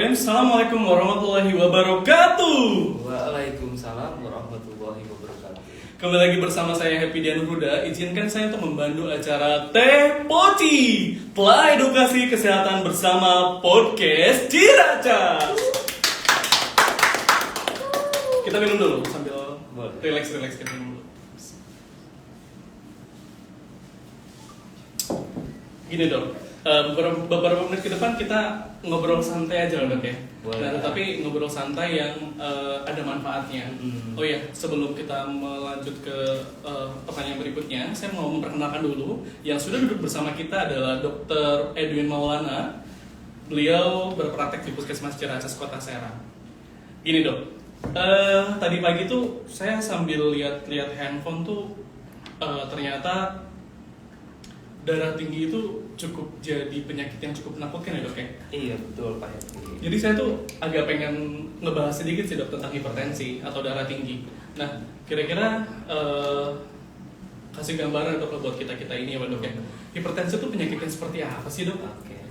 Bismillahirrahmanirrahim. Assalamualaikum warahmatullahi wabarakatuh. Waalaikumsalam warahmatullahi wabarakatuh. Kembali lagi bersama saya Happy Dian Huda. Izinkan saya untuk membantu acara Teh Poci, Telah Edukasi Kesehatan Bersama Podcast Ciracas. Kita minum dulu sambil relax kita minum dulu. Gini dong, beberapa menit ke depan kita ngobrol santai aja loh dok ya. Nah, tapi ngobrol santai yang ada manfaatnya. Oh ya, sebelum kita melanjut ke pertanyaan berikutnya, saya mau memperkenalkan dulu yang sudah duduk bersama kita adalah Dr. Edwin Maulana. Beliau berpraktek di Puskesmas Ciracas, Kota Serang. Gini dok, tadi pagi tuh saya sambil lihat handphone tuh ternyata darah tinggi itu cukup jadi penyakit yang cukup menakutkan ya dok ya? Iya betul Pak Happy. Jadi saya tuh agak pengen ngebahas sedikit sih dok tentang hipertensi atau darah tinggi. Nah kira-kira kasih gambaran dok buat kita ini ya dok ya. Hipertensi itu penyakit yang seperti apa sih dok? Oke.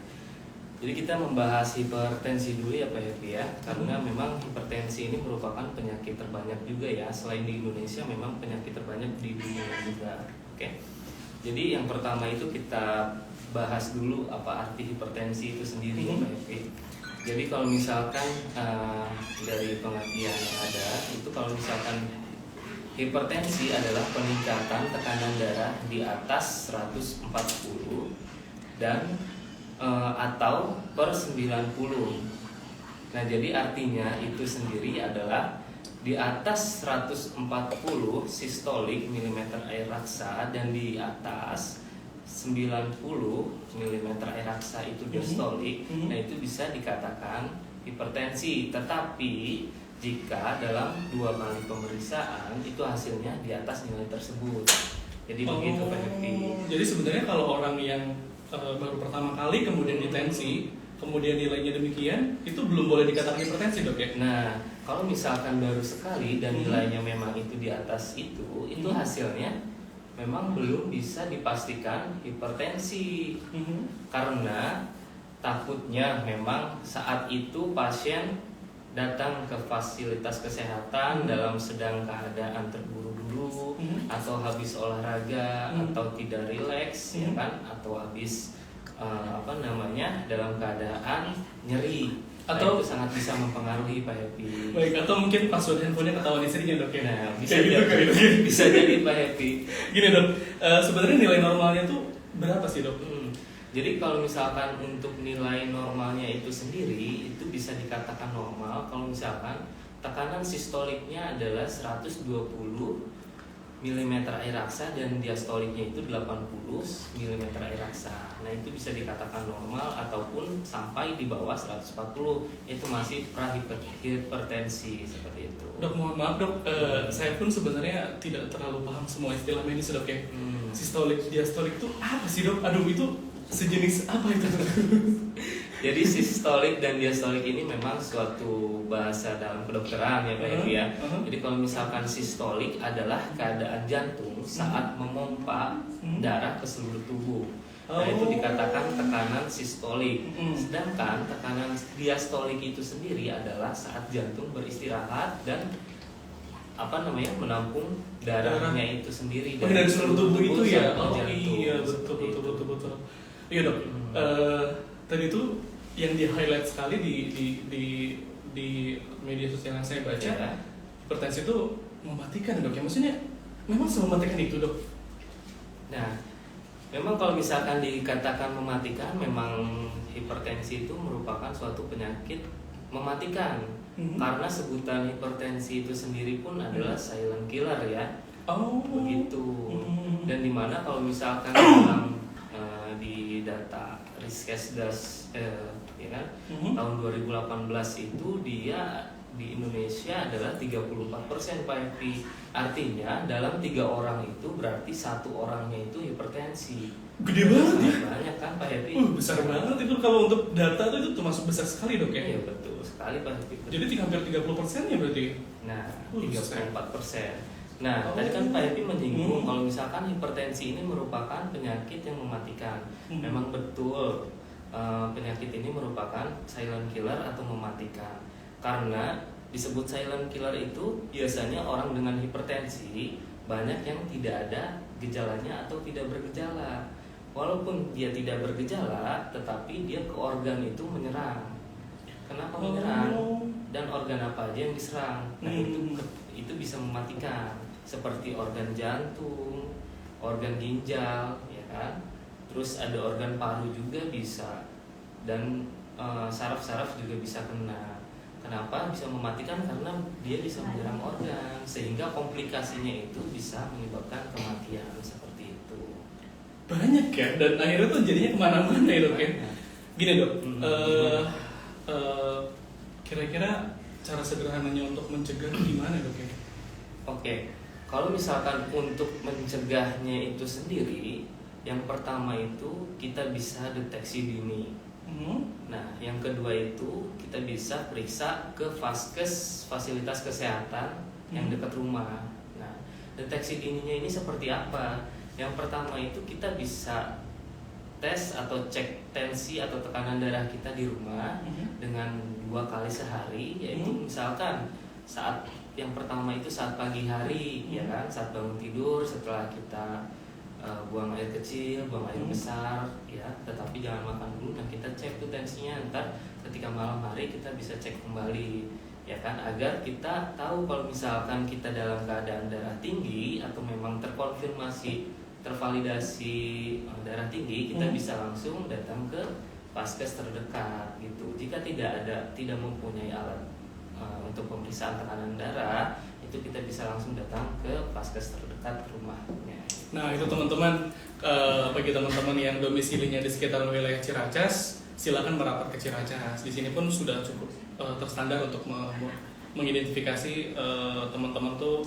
Jadi kita membahas hipertensi dulu ya Pak Happy ya. Karena memang hipertensi ini merupakan penyakit terbanyak juga ya. Selain di Indonesia memang penyakit terbanyak di dunia juga. Oke. Jadi yang pertama itu kita bahas dulu apa arti hipertensi itu sendiri ya Pak Happy. Jadi kalau misalkan dari pengertian yang ada itu kalau misalkan hipertensi adalah peningkatan tekanan darah di atas 140 dan atau per 90. Nah jadi artinya itu sendiri adalah di atas 140 sistolik mm air raksa dan di atas 90 mm air raksa itu diastolik. Nah itu bisa dikatakan hipertensi. Tetapi jika dalam 2 kali pemeriksaan itu hasilnya di atas nilai tersebut. Jadi begitu Pak Happy. Jadi sebenarnya kalau orang yang baru pertama kali kemudian ditensi, kemudian nilainya demikian, itu belum boleh dikatakan hipertensi dok ya? Nah, kalau misalkan baru sekali dan nilainya memang itu di atas itu hasilnya memang belum bisa dipastikan hipertensi. Karena takutnya memang saat itu pasien datang ke fasilitas kesehatan dalam sedang keadaan terburu-buru atau habis olahraga atau tidak rileks ya kan, atau habis dalam keadaan nyeri. Atau itu sangat bisa mempengaruhi Pak Happy. Baik, atau mungkin password handphonenya ketahuan istrinya dok ya? Nah, bisa jadi Pak Happy. Gini dok, sebenarnya nilai normalnya tuh berapa sih dok? Jadi kalau misalkan untuk nilai normalnya itu sendiri itu bisa dikatakan normal kalau misalkan tekanan sistoliknya adalah 120 mm air raksa dan diastoliknya itu 80 mm air raksa. Nah itu bisa dikatakan normal ataupun sampai di bawah 140 itu masih prahipertensi seperti itu. Dok mohon maaf dok, saya pun sebenarnya tidak terlalu paham semua istilah medis dok ya. Sistolik, diastolik itu apa sih dok? Aduh itu sejenis apa itu dok? Jadi sistolik dan diastolik ini memang suatu bahasa dalam kedokteran ya Pak Happy ya. Jadi kalau misalkan sistolik adalah keadaan jantung saat memompa darah ke seluruh tubuh. Nah itu dikatakan tekanan sistolik. Sedangkan tekanan diastolik itu sendiri adalah saat jantung beristirahat dan menampung darahnya itu sendiri dari seluruh tubuh itu ya. Oh iya betul. Iya dok. Tadi itu yang di highlight sekali di media sosial yang saya baca, hipertensi itu mematikan dok ya. Maksudnya memang mematikan itu dok? Nah, memang kalau misalkan dikatakan mematikan, memang hipertensi itu merupakan suatu penyakit mematikan. Karena sebutan hipertensi itu sendiri pun adalah silent killer ya. Oh. Begitu. Dan dimana kalau misalkan dalam di data Riskesdas ya kan, tahun 2018 itu dia di Indonesia adalah 34% Pak Happy. Artinya dalam 3 orang itu berarti 1 orangnya itu hipertensi. Gede banget ya? Banyak kan Pak Happy? Besar banget itu kalau untuk data itu termasuk besar sekali dok ya? Iya betul sekali Pak Happy. Jadi hampir 30% ya berarti? Nah 34%. Nah, tadi kan Pak Happy menyinggung kalau misalkan hipertensi ini merupakan penyakit yang mematikan. Memang betul. penyakit ini merupakan silent killer atau mematikan. Karena disebut silent killer itu biasanya orang dengan hipertensi banyak yang tidak ada gejalanya atau tidak bergejala. Walaupun dia tidak bergejala, tetapi dia ke organ itu menyerang. Kenapa menyerang? Dan organ apa aja yang diserang? Nah itu bisa mematikan. Seperti organ jantung, organ ginjal, ya kan? Terus ada organ paru juga bisa, dan saraf-saraf juga bisa kena. Kenapa bisa mematikan? Karena dia bisa menyerang organ, sehingga komplikasinya itu bisa menyebabkan kematian seperti itu. Banyak ya, dan akhirnya tuh jadinya kemana-mana ya dok ya. Gini dok, kira-kira cara sederhananya untuk mencegah gimana dok ya? Oke, kalau misalkan untuk mencegahnya itu sendiri, yang pertama itu kita bisa deteksi dini. Nah, yang kedua itu kita bisa periksa ke vaskes, fasilitas kesehatan yang dekat rumah. Nah, deteksi dininya ini seperti apa? Yang pertama itu kita bisa tes atau cek tensi atau tekanan darah kita di rumah dengan 2 kali sehari, yaitu misalkan saat yang pertama itu saat pagi hari, ya kan, saat bangun tidur setelah kita buang air kecil, buang air besar, ya. Tetapi jangan makan dulu. Nah, kita cek tuh tensinya. Ntar ketika malam hari kita bisa cek kembali, ya kan, agar kita tahu kalau misalkan kita dalam keadaan darah tinggi atau memang terkonfirmasi, tervalidasi darah tinggi, kita bisa langsung datang ke vaskes terdekat gitu. Jika tidak mempunyai alat untuk pemeriksaan tekanan darah, itu kita bisa langsung datang ke vaskes terdekat rumahnya. Nah itu teman-teman, bagi teman-teman yang domisilinya di sekitar wilayah Ciracas, silakan merapat ke Ciracas. Di sini pun sudah cukup terstandar untuk mengidentifikasi teman-teman tuh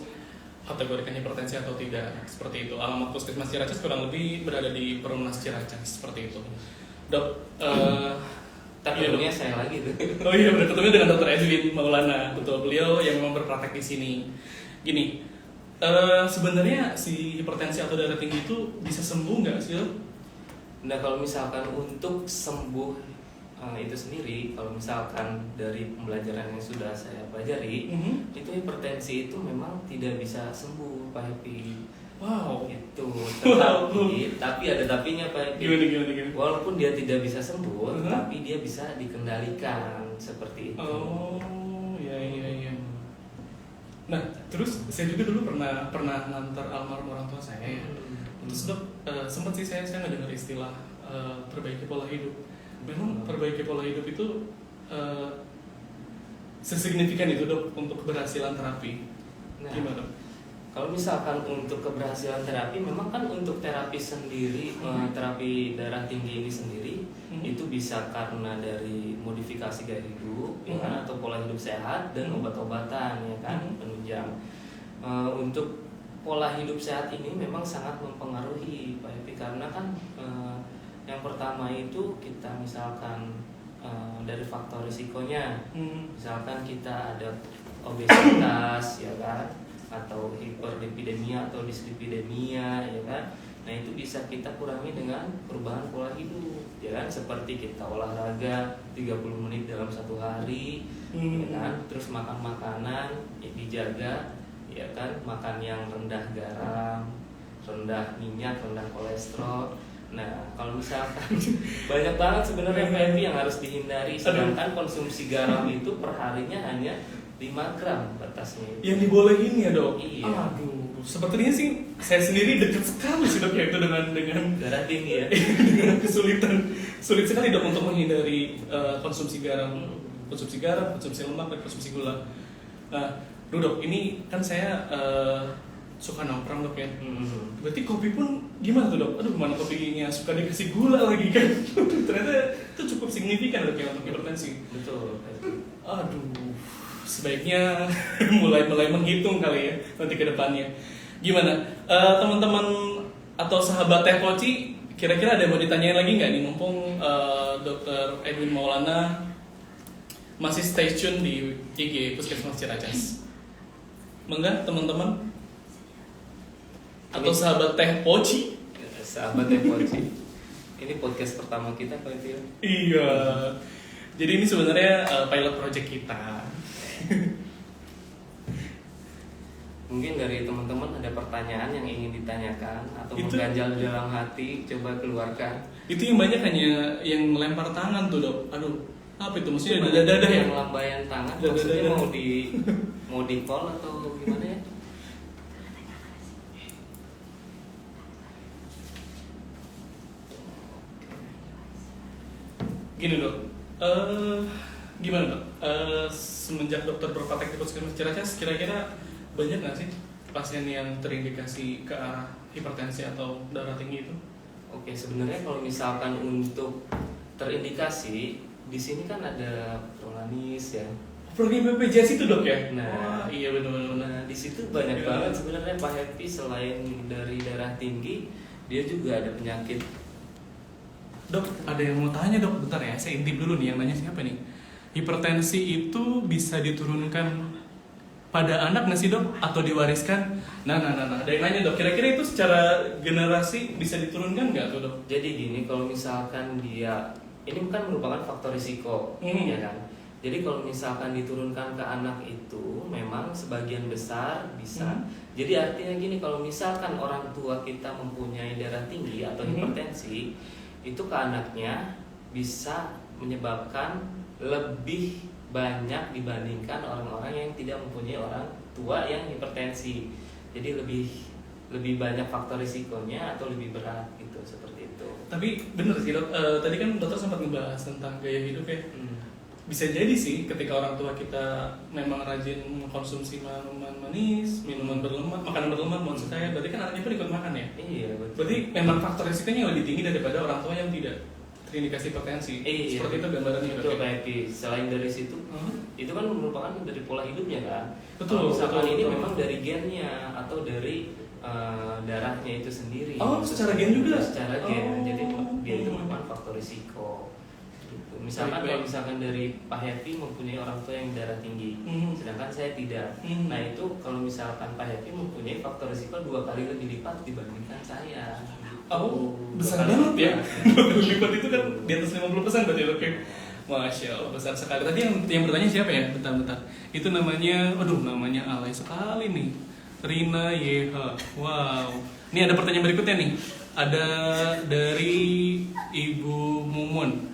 kategorikan hipertensi atau tidak, seperti itu. Alamat Puskesmas Ciracas kurang lebih berada di Perumnas Ciracas, seperti itu. Dok, ketemunya saya lagi tuh. Oh iya, udah ketemu dengan Dr. Edwin Maulana, betul, beliau yang memang berpraktek di sini. Gini, sebenarnya si hipertensi atau darah tinggi itu bisa sembuh nggak sih? Nah, kalau misalkan untuk sembuh itu sendiri, kalau misalkan dari pembelajaran yang sudah saya pelajari, itu hipertensi itu memang tidak bisa sembuh, Pak Happy. Wow. Itu. Tapi ada tapinya, Pak Happy. Gimana? Walaupun dia tidak bisa sembuh, tapi dia bisa dikendalikan seperti itu. Oh, iya. Nah, terus saya juga dulu pernah ngantar almarhum orang tua saya ya. Terus dok, sempat sih saya nggak dengar istilah perbaiki pola hidup. Memang perbaiki pola hidup itu sesignifikan itu dok untuk keberhasilan terapi. Nah, gimana? Kalau misalkan untuk keberhasilan terapi, memang kan untuk terapi sendiri, terapi darah tinggi ini sendiri, itu bisa karena dari modifikasi gaya hidup, ya kan, atau pola hidup sehat dan obat-obatan, ya kan, penunjang. Untuk pola hidup sehat ini memang sangat mempengaruhi, Pak Epi, karena kan yang pertama itu kita misalkan dari faktor risikonya, misalkan kita ada obesitas, ya kan, atau hiperlipidemia atau dislipidemia, ya kan. Nah, itu bisa kita kurangi dengan perubahan pola hidup, ya kan, seperti kita olahraga 30 menit dalam 1 hari, ya kan. Terus makan makanan dijaga, ya kan, makan yang rendah garam, rendah minyak, rendah kolesterol. Nah, kalau misalkan banyak banget sebenarnya PMP yang harus dihindari, sedangkan konsumsi garam itu perharinya hanya 5 gram batasnya. Yang dibolehin ya dok? Iya. Aduh, sepertinya sih saya sendiri dekat sekali sih dok ya itu dengan darah tinggi ya. dengan sulit sekali dok untuk menghindari konsumsi garam, konsumsi lemak dan konsumsi gula. Nah, dok, ini kan saya suka nongkrong dok ya. Berarti kopi pun gimana tuh dok? Aduh, mana kopinya suka dikasih gula lagi kan? Ternyata itu cukup signifikan dok ya untuk hipertensi. Betul. Aduh, sebaiknya mulai menghitung kali ya nanti ke depannya. Gimana teman-teman atau sahabat Teh Poci, kira-kira ada yang mau ditanyain lagi nggak nih, mumpung Dr. Edwin Maulana masih stay tune di IG Puskesmas Ciracas. Mengga teman-teman atau sahabat Teh Poci. Sahabat Teh Poci. Ini podcast pertama kita Pak Tio. Iya. Jadi ini sebenarnya pilot project kita. Mungkin dari teman-teman ada pertanyaan yang ingin ditanyakan atau Itu- mengganjal di dalam hati, coba keluarkan. Itu yang banyak hanya yang melempar tangan tuh, Dok. Aduh, apa itu? Maksudnya Banyak dadah ya? yang lambaian tangan, Dadah, maksudnya dadah. mau di call atau gimana ya? Gini, Dok. Gimana, Dok? Semenjak dokter berpraktek di Puskesmas Ciracas, kira-kira banyak nggak sih pasien yang terindikasi ke arah hipertensi atau darah tinggi itu? Oke, sebenarnya kalau misalkan untuk terindikasi di sini kan ada prolanis ya. Program BPJS itu, Dok ya? Nah. Wah, iya benar-benar. Nah, di situ banyak Iya. banget sebenarnya Pak Happy, selain dari darah tinggi, dia juga ada penyakit. Dok, ada yang mau tanya, Dok. Bentar ya, saya intip dulu nih. Yang nanya siapa nih? Hipertensi itu bisa diturunkan pada anak nggak sih, Dok? Atau diwariskan? Nah. Ada yang nanya, Dok. Kira-kira itu secara generasi bisa diturunkan nggak tuh, Dok? Jadi gini, kalau misalkan dia ini kan merupakan faktor risiko, ya kan. Jadi kalau misalkan diturunkan ke anak itu memang sebagian besar bisa. Jadi artinya gini, kalau misalkan orang tua kita mempunyai darah tinggi atau hipertensi, itu ke anaknya bisa menyebabkan lebih banyak dibandingkan orang-orang yang tidak mempunyai orang tua yang hipertensi. Jadi lebih banyak faktor risikonya atau lebih berat gitu, seperti itu. Tapi bener sih, Dok. Tadi kan dokter sempat ngebahas tentang gaya hidup ya. Bisa jadi sih ketika orang tua kita memang rajin mengkonsumsi minuman manis, minuman berlemak, makanan berlemak maksud saya, berarti kan anaknya pun ikut makan ya? Iya, betul. Berarti memang faktor risikonya lebih tinggi daripada orang tua yang tidak terindikasi hipertensi. Iya, Seperti itu gambarannya. betul, Dok, Pak ya? Happy. Selain dari situ, itu kan merupakan dari pola hidupnya kan. Betul, Kalau misalkan betul, ini betul. memang dari gennya atau dari darahnya itu sendiri. Oh, secara gen juga? Secara gen. Oh. Jadi dia itu merupakan faktor risiko. Gitu. Misalkan Baik, kalau baik. misalkan dari Pak Happy mempunyai orang tua yang darah tinggi, sedangkan saya tidak. Nah itu kalau misalkan Pak Happy mempunyai faktor risiko 2 kali lebih lipat dibandingkan saya. Oh, Gitu. besar 2 kali banget ya. lipat. Lipat itu kan di atas 50% berarti, Dok. Ya? Masya Allah, besar sekali. Tadi yang bertanya siapa ya? Bentar. Itu namanya alay sekali nih. Rina YH. Wow. Ini ada pertanyaan berikutnya nih. Ada dari Ibu Mumun.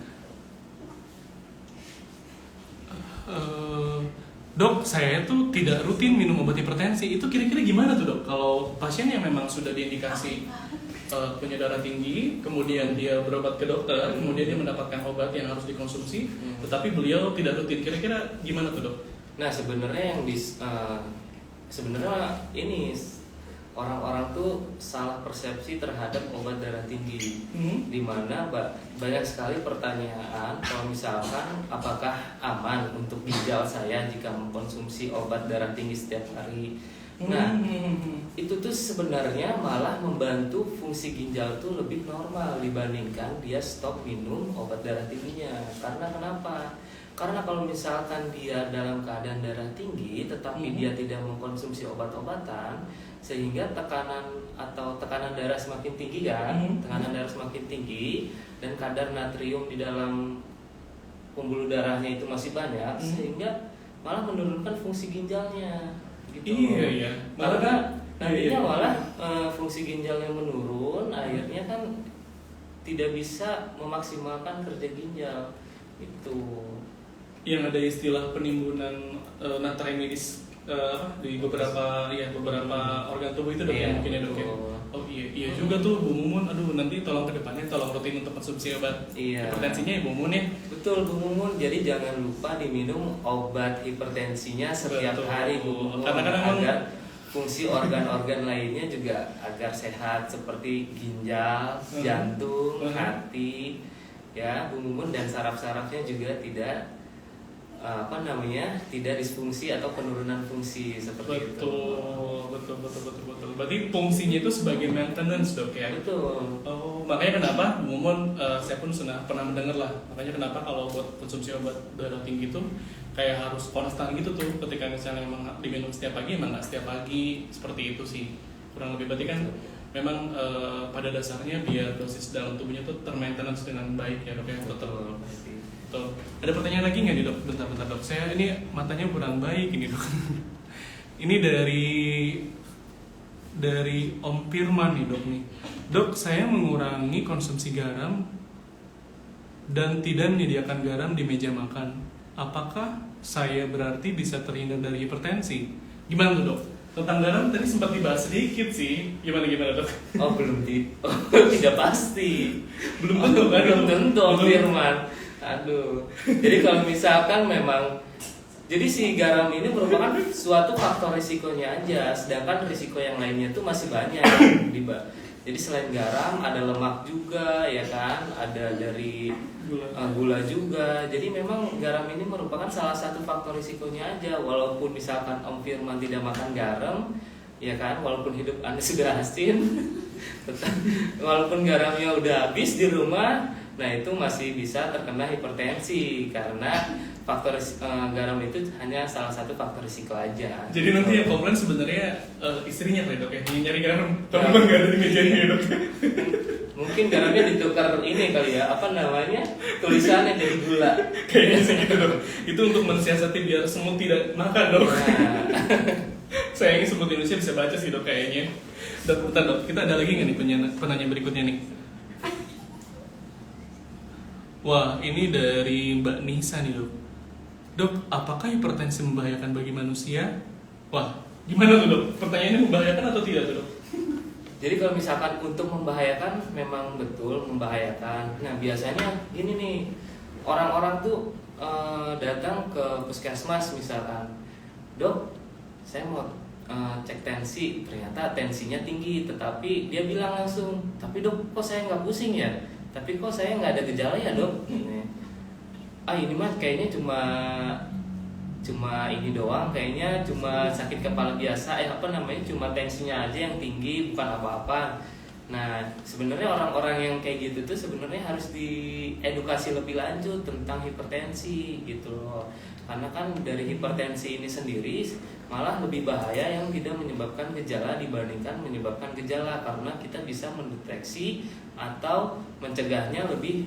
Dok, saya tuh tidak rutin minum obat hipertensi. Itu kira-kira gimana tuh, Dok? Kalau pasien yang memang sudah diindikasi punya darah tinggi, kemudian dia berobat ke dokter, kemudian dia mendapatkan obat yang harus dikonsumsi, tetapi beliau tidak rutin. Kira-kira gimana tuh, Dok? Nah sebenarnya sebenarnya ini orang-orang tuh salah persepsi terhadap obat darah tinggi, di mana banyak sekali pertanyaan kalau misalkan apakah aman untuk ginjal saya jika mengkonsumsi obat darah tinggi setiap hari. Nah itu tuh sebenarnya malah membantu fungsi ginjal tuh lebih normal dibandingkan dia stop minum obat darah tingginya. Karena kenapa? Karena kalau misalkan dia dalam keadaan darah tinggi tetapi dia tidak mengkonsumsi obat-obatan, sehingga tekanan darah semakin tinggi kan, tekanan darah semakin tinggi dan kadar natrium di dalam pembuluh darahnya itu masih banyak, sehingga malah menurunkan fungsi ginjalnya gitu. Iya. Karena nantinya iya. malah fungsi ginjalnya menurun, akhirnya kan tidak bisa memaksimalkan kerja ginjal itu. Yang ada istilah penimbunan natrium medis di beberapa organ tubuh itu, Dok, Iya, ya mungkin ya, Dok ya. betul. Oh iya juga tuh Bu Mumun. Aduh, nanti tolong kedepannya tolong rutin untuk konsumsi obat hipertensinya ya Bu Mumun ya. Betul Bu Mumun, jadi jangan lupa diminum obat hipertensinya setiap Betul. hari Bu Mumun, Karena kan emang- agar fungsi organ-organ lainnya juga agar sehat seperti ginjal, jantung, hati, ya Bu Mumun, dan saraf-sarafnya juga tidak tidak disfungsi atau penurunan fungsi seperti itu. Betul. Berarti fungsinya itu sebagai maintenance, Dok ya. Betul. Oh, makanya kenapa Bu Mumun, saya pun pernah mendengar lah. Makanya kenapa kalau buat konsumsi obat darah tinggi itu kayak harus konstan gitu tuh. Ketika misalnya memang diminum setiap pagi, emang nggak setiap pagi, seperti itu sih. Kurang lebih berarti kan memang pada dasarnya biar dosis dalam tubuhnya tuh termaintenance dengan baik ya dok ya. Betul. Betul. Ada pertanyaan lagi nggak nih dok? Bentar dok. Saya ini matanya kurang baik ini dok. Ini dari Om Firman nih dok nih. Dok, saya mengurangi konsumsi garam dan tidak menyediakan garam di meja makan. Apakah saya berarti bisa terhindar dari hipertensi? Gimana tuh dok? Tentang garam tadi sempat dibahas sedikit sih. Gimana dok? Oh tidak pasti. Belum tentu kan? Belum tentu Om Firman. Aduh. Jadi kalau misalkan memang jadi si garam ini merupakan suatu faktor risikonya aja, sedangkan risiko yang lainnya tuh masih banyak. Jadi selain garam ada lemak juga ya kan, ada dari gula juga. Jadi memang garam ini merupakan salah satu faktor risikonya aja. Walaupun misalkan Om Firman tidak makan garam, ya kan, walaupun hidup Anda sudah asin, walaupun garamnya udah habis di rumah, nah itu masih bisa terkena hipertensi karena faktor garam itu hanya salah satu faktor risiko aja. Jadi nanti yang komplain sebenarnya istrinya kali dok ya, nyari garam, tapi memang nggak ada di mejanya ya dok. Mungkin garamnya ditukar ini kali ya, apa namanya, tulisannya jadi gula. Kayaknya sih gitu dok. Itu untuk mensiasati biar semut tidak makan dok. Nah. Sayangnya semut Indonesia bisa baca sih dok kayaknya. Dok, bentar dok, kita ada lagi nggak nih penanya berikutnya nih? Wah, ini dari Mbak Nisa nih dok. Dok, apakah hipertensi membahayakan bagi manusia? Wah, gimana tuh dok? Pertanyaannya membahayakan atau tidak tuh dok? Jadi kalau misalkan untuk membahayakan, memang betul membahayakan. Nah biasanya ini nih, orang-orang tuh datang ke puskesmas misalkan, dok, saya mau cek tensi, ternyata tensinya tinggi, tetapi dia bilang langsung, tapi dok, kok saya nggak pusing ya? Tapi kok saya nggak ada gejala ya dok? Ini mah kayaknya cuma ini doang, kayaknya cuma sakit kepala biasa, cuma tensinya aja yang tinggi, bukan apa-apa. Nah sebenarnya orang-orang yang kayak gitu tuh sebenarnya harus diedukasi lebih lanjut tentang hipertensi gitu loh. Karena kan dari hipertensi ini sendiri malah lebih bahaya yang tidak menyebabkan gejala dibandingkan menyebabkan gejala, karena kita bisa mendeteksi atau mencegahnya lebih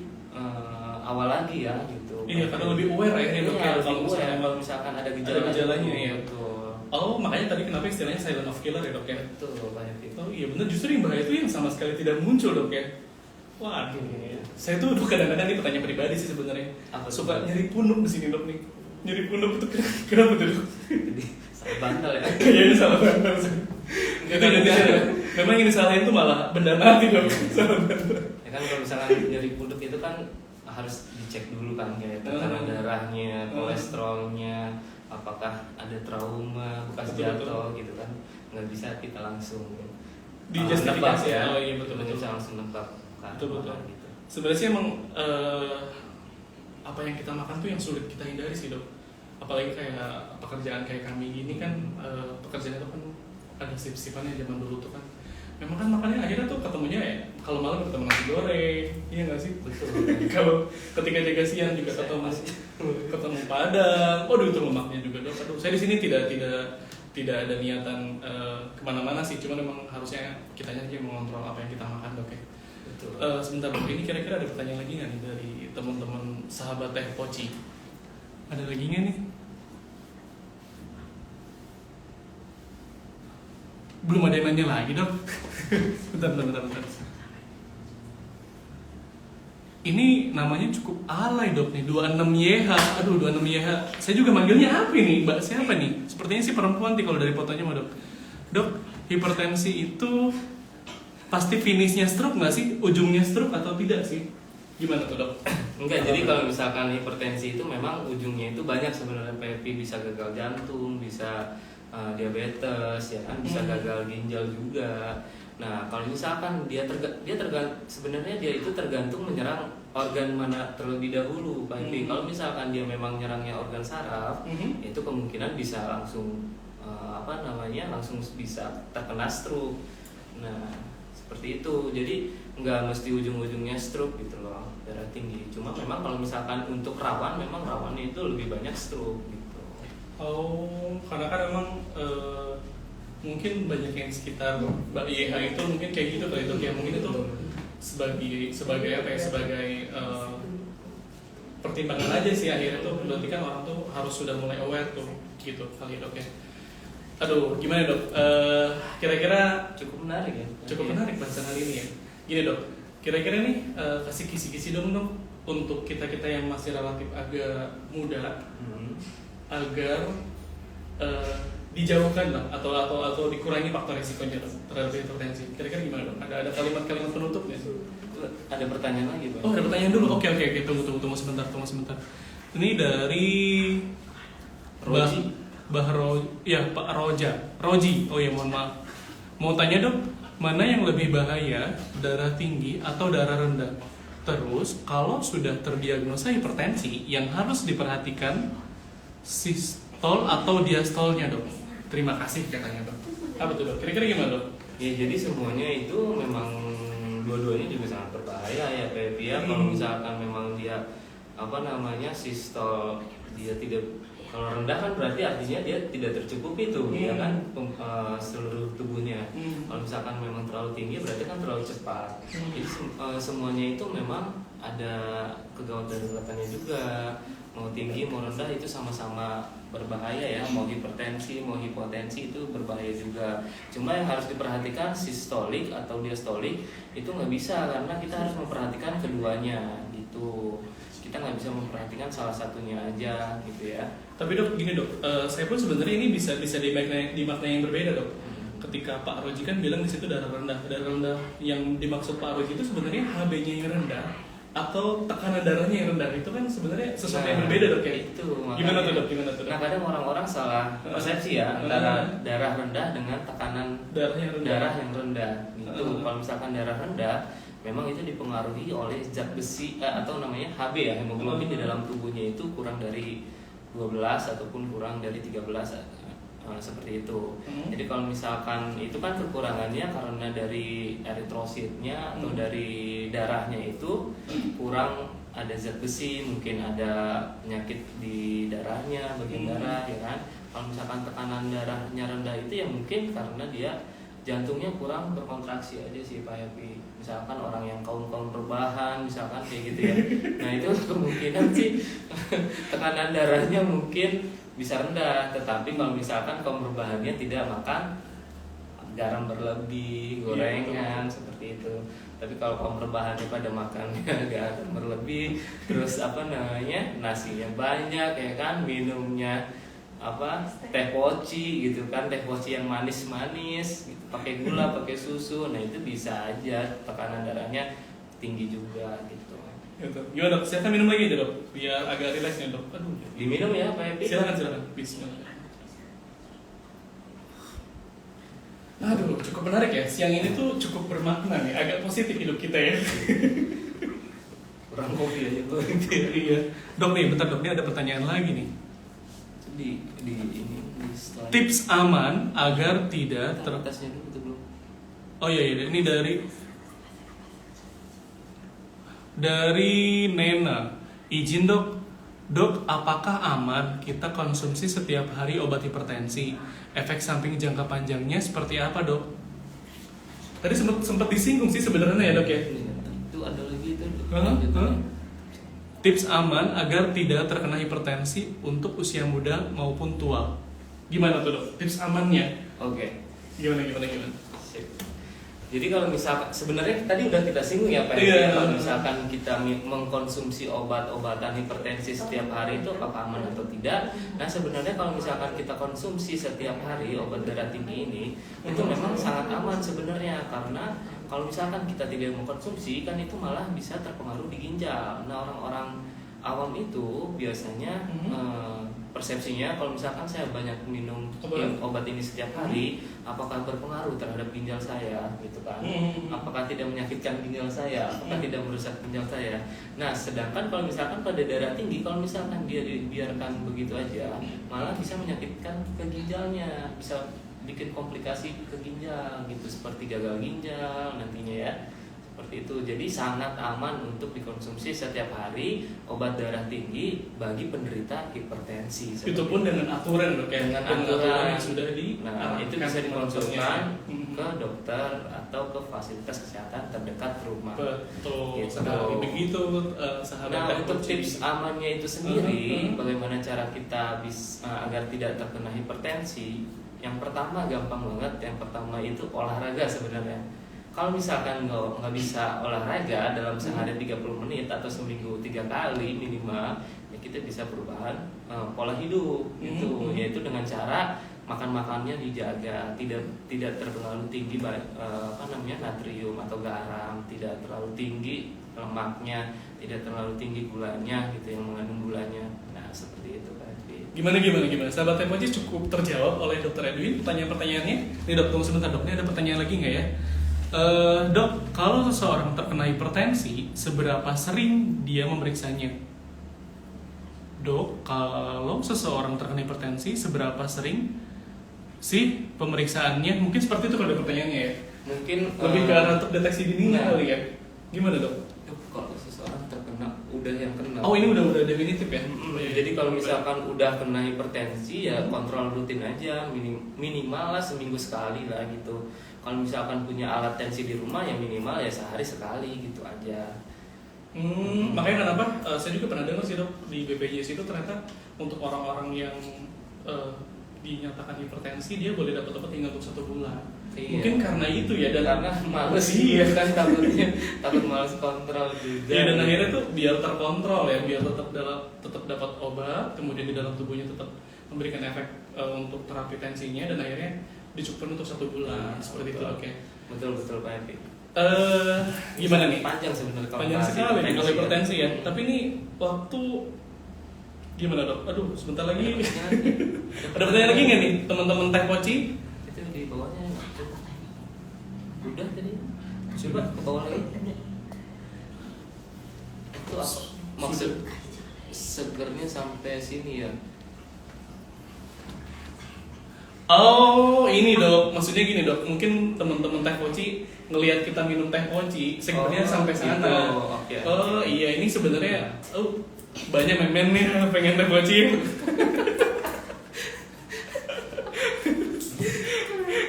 awal lagi ya gitu. Iya, karena lebih aware ya dok ya, kalau misalkan ada gejalanya ya. Betul. Oh, makanya tadi kenapa istilahnya silent of killer ya dok ya? Betul, banyak itu. Oh iya benar, justru yang bahaya itu yang sama sekali tidak muncul dok ya. Waduh, saya tuh kadang-kadang ini pertanyaan pribadi sih sebenarnya. Suka nyari punuk di sini dok nih. Nyari punuk itu kenapa tuh dok? Jadi salah bantal ya. Kayaknya salah bantal sih. Itu Indonesia. Memang ini salahnya itu malah benda mati dok. Salah bantal. Ya kan kalau misalkan nyari punuk itu kan harus dicek dulu kan, kayak tekanan darahnya, kolesterolnya, apakah ada trauma, bekas jatuh gitu kan, nggak bisa kita langsung dijustifikasi ya. Oh iya betul. Bisa langsung nebak kan. Betul. Gitu. Sebenarnya sih emang apa yang kita makan tuh yang sulit kita hindari sih dok. Apalagi kayak pekerjaan kayak kami gini kan, pekerjaan itu kan ada sip-sipannya zaman dulu tuh kan. Memang kan makannya akhirnya tuh ketemunya ya, kalau malam ketemu nasi goreng, iya nggak sih? Betul. Kalau ketika jaga siang juga ketemu padang, waduh itu lemaknya juga dok. Aduh, saya di sini tidak ada niatan kemana-mana sih, cuma memang harusnya kitanya aja mengontrol apa yang kita makan dok ya. Betul. Sebentar dok, ini kira-kira ada pertanyaan lagi nggak nih dari teman-teman sahabat Teh Poci? Ada lagi nggak nih? Belum ada yang nanya lagi dok. bentar. Ini namanya cukup alay dok nih, 26YH. Aduh 26YH. Saya juga manggilnya apa nih? Mbak siapa nih? Sepertinya sih perempuan nih kalau dari fotonya mah dok. Dok, hipertensi itu pasti finishnya stroke nggak sih? Ujungnya stroke atau tidak sih? Gimana tuh dok? Enggak, jadi kalau misalkan hipertensi itu memang ujungnya itu banyak sebenarnya, bisa gagal jantung, bisa diabetes ya kan, bisa gagal ginjal juga. Nah kalau misalkan sebenarnya dia itu tergantung menyerang organ mana terlebih dahulu Pak Epi. Kalau misalkan dia memang nyerangnya organ saraf, itu kemungkinan bisa langsung langsung bisa terkena stroke. Nah seperti itu, jadi nggak mesti ujung-ujungnya stroke gitu loh, darah tinggi. Cuma memang kalau misalkan untuk memang rawannya itu lebih banyak stroke gitu. Oh, karena kan memang mungkin banyak yang sekitar Mbak YH itu mungkin kayak gitu kali Dok ya, mungkin itu sebagai apa ya, sebagai pertimbangan aja sih akhirnya tuh, berarti kan orang tuh harus sudah mulai aware tuh gitu kali Dok ya. Aduh, gimana Dok? Kira-kira Cukup menarik ya. cukup menarik bahasan hari ini ya. Gini Dok, kira-kira nih kasih kisi-kisi dong Dok untuk kita-kita yang masih relatif agak muda agar dijauhkan lah atau dikurangi faktor risikonya Dok, terhadap hipertensi. Kira-kira gimana Dok? Ada kalimat-kalimat penutup nggak sih? Ada pertanyaan lagi Pak? Oh, ada pertanyaan dulu. Oke, tunggu sebentar. Ini dari Roji. Pak Roji. Oh ya, mohon maaf. Mau tanya Dok, mana yang lebih bahaya, darah tinggi atau darah rendah? Terus kalau sudah terdiagnosa hipertensi, yang harus diperhatikan sistol atau diastolnya Dok? Terima kasih katanya Dok. Apa tuh Dok? Kira-kira gimana Dok? Ya jadi semuanya itu memang dua-duanya juga sangat berbahaya ya Pak ya. Kalau misalkan memang dia sistol dia tidak, kalau rendah kan berarti artinya dia tidak tercukupi tuh ya kan seluruh tubuhnya. Kalau misalkan memang terlalu tinggi berarti kan terlalu cepat. Jadi semuanya itu memang ada kegawat daruratannya juga. Mau tinggi mau rendah itu sama-sama berbahaya ya. Mau hipertensi mau hipotensi itu berbahaya juga. Cuma yang harus diperhatikan sistolik atau diastolik itu nggak bisa, karena kita harus memperhatikan keduanya gitu. Kita nggak bisa memperhatikan salah satunya aja gitu ya. Tapi Dok, gini Dok, saya pun sebenarnya ini bisa dimaknai yang berbeda Dok. Ketika Pak Roji kan bilang di situ darah rendah yang dimaksud Pak Roji itu sebenarnya HB-nya yang rendah atau tekanan darahnya yang rendah, itu kan sebenarnya sesuatu yang berbeda Dok ya. Itu Gimana tuh Dok? Nah kadang orang-orang salah persepsi ya antara darah rendah dengan tekanan darah yang rendah. Gitu. Kalau misalkan darah rendah, memang itu dipengaruhi oleh zat besi atau namanya HB ya, hemoglobin di dalam tubuhnya itu kurang dari 12 ataupun kurang dari 13 seperti itu. Jadi kalau misalkan itu kan kekurangannya karena dari eritrositnya atau dari darahnya itu kurang, ada zat besi, mungkin ada penyakit di darahnya, bagian darah ya kan. Kalau misalkan tekanan darahnya rendah itu ya mungkin karena dia jantungnya kurang berkontraksi aja sih Pak Yapi. Misalkan orang yang kaum rebahan misalkan kayak gitu ya. Nah itu kemungkinan sih tekanan darahnya mungkin bisa rendah. Tetapi kalau misalkan kaum rebahannya tidak makan garam berlebih, gorengan seperti itu. Tapi kalau kaum rebahannya pada makannya garam berlebih, terus nasinya banyak ya kan, minumnya teh poci gitu kan, teh poci yang manis-manis gitu, pakai gula, pakai susu. Nah itu bisa aja tekanan darahnya tinggi juga gitu. Gimana Dok? Silakan minum lagi aja Dok, biar agak rileks ya Dok. Aduh. Diminum ya Pak Epi. Silakan. Bismillah. Aduh, cukup menarik ya. Siang ini tuh cukup bermakna nih, agak positif hidup kita ya. Kurang kopi aja gue. Iya. Dok nih, bentar Dok, ini ada pertanyaan lagi nih. Di slide. Tips aman agar tidak Atasnya dulu itu belum. Oh iya, ini dari Nena. Izin Dok, apakah aman kita konsumsi setiap hari obat hipertensi? Efek samping jangka panjangnya seperti apa Dok? Tadi sempat disinggung sih sebenarnya ya Dok ya. Itu ada lagi itu. Tips aman agar tidak terkena hipertensi untuk usia muda maupun tua. Gimana tuh Dok? Tips amannya? Oke. Gimana? Sip. Jadi kalau misalkan sebenarnya tadi udah kita singgung ya Pak. Iya. Kalau misalkan kita mengkonsumsi obat-obatan hipertensi setiap hari itu apakah aman atau tidak? Nah sebenarnya kalau misalkan kita konsumsi setiap hari obat darah tinggi ini itu memang sangat aman sebenarnya, karena kalau misalkan kita tidak mengkonsumsi kan itu malah bisa terpengaruh di ginjal. Nah orang-orang awam itu biasanya persepsinya kalau misalkan saya banyak minum obat ini setiap hari, apakah berpengaruh terhadap ginjal saya gitu kan? Apakah tidak menyakitkan ginjal saya? Apakah tidak merusak ginjal saya? Nah sedangkan kalau misalkan pada darah tinggi, kalau misalkan dia dibiarkan begitu aja, malah bisa menyakitkan ke ginjalnya, bisa bikin komplikasi ke ginjal gitu, seperti gagal ginjal nantinya ya, seperti itu. Jadi sangat aman untuk dikonsumsi setiap hari obat darah tinggi bagi penderita hipertensi. hipertensi. Itu pun dengan aturan dok ya, dengan aturan yang sudah di. Nah, itu bisa dikonsulkan ke dokter atau ke fasilitas kesehatan terdekat rumah. Betul. Gitu. Sekali begitu sahabat. Nah, Teh untuk Poci. tips amannya itu sendiri, bagaimana cara kita bisa agar tidak terkena hipertensi? Yang pertama gampang banget. Yang pertama itu olahraga sebenarnya. Kalau misalkan nggak bisa olahraga dalam sehari 30 menit atau seminggu 3 kali minimal, ya kita bisa perubahan pola hidup gitu, yaitu dengan cara makannya dijaga, tidak terlalu tinggi natrium atau garam, tidak terlalu tinggi lemaknya, tidak terlalu tinggi gulanya gitu yang mengandung gulanya. Nah, seperti itu Pak Edwin. Gimana? Sahabat Teh Poci cukup terjawab oleh Dokter Edwin pertanyaan-pertanyaannya. Nih dok, tunggu sebentar dok, ini ada pertanyaan lagi nggak ya? Dok, kalau seseorang terkena hipertensi, seberapa sering dia memeriksanya? Dok, kalau seseorang terkena hipertensi, seberapa sering sih pemeriksaannya? Mungkin seperti itu kalau ada pertanyaannya ya. Mungkin Lebih ke arah untuk deteksi dininya kali ya. Gimana dok? kalau seseorang terkena udah yang kena. Oh ini udah definitif ya. Jadi kalau misalkan udah kena hipertensi ya kontrol rutin aja, minimal lah seminggu sekali lah gitu. Kalau misalkan punya alat tensi di rumah ya minimal ya sehari sekali gitu aja. Makanya kenapa saya juga pernah dengar sih dok, di BPJS itu ternyata untuk orang-orang yang dinyatakan hipertensi dia boleh dapat obat hingga untuk 1 bulan. Iya. Mungkin karena itu ya, dan karena males kan takut males kontrol juga. Iya, dan akhirnya tuh biar terkontrol ya, biar tetap dapat obat, kemudian di dalam tubuhnya tetap memberikan efek untuk terapi tensinya, dan akhirnya dicukupkan untuk 1 bulan seperti itu. Oke. Betul Pak Epi. Gimana nih? Panjang sebenarnya kalau Panjang sekali nih kalau hipertensi ya. Tapi ini waktu gimana dok? Aduh, sebentar lagi. Ada pertanyaan lagi nggak nih teman-teman Teh Poci? Itu di bawahnya udah tadi. Coba ke bawah lagi. Itu apa? Maksud segernya sampai sini ya? Oh, ini dok. Maksudnya gini dok. Mungkin teman-teman Teh Poci ngelihat kita minum Teh Poci, segernya sampai sana. Gitu. Okay. Iya, ini sebenarnya banyak memen nih pengen Teh Poci.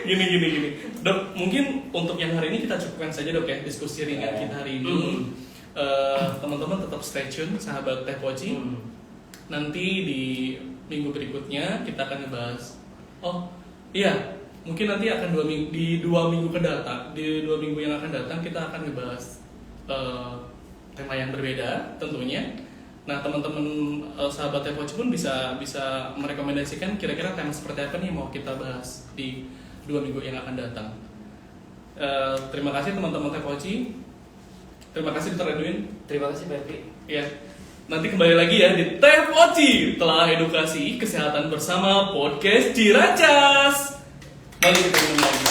Gini. Dok, mungkin untuk yang hari ini kita cukupkan saja dok ya diskusi ringan kita hari ini. Teman-teman tetap stay tune sahabat Teh Poci. Nanti di minggu berikutnya kita akan ngebahas. Oh iya, mungkin nanti akan 2 minggu, di 2 minggu yang akan datang kita akan ngebahas tema yang berbeda tentunya. Nah teman-teman sahabat Teh Poci pun bisa merekomendasikan kira-kira tema seperti apa nih mau kita bahas di 2 minggu yang akan datang. Terima kasih teman-teman Teh Poci. Terima kasih Dr. Edwin. Terima kasih Pak Epi. Ya. Nanti kembali lagi ya di Teh Poci, telah edukasi kesehatan bersama podcast Ciracas. Mari kita mulai.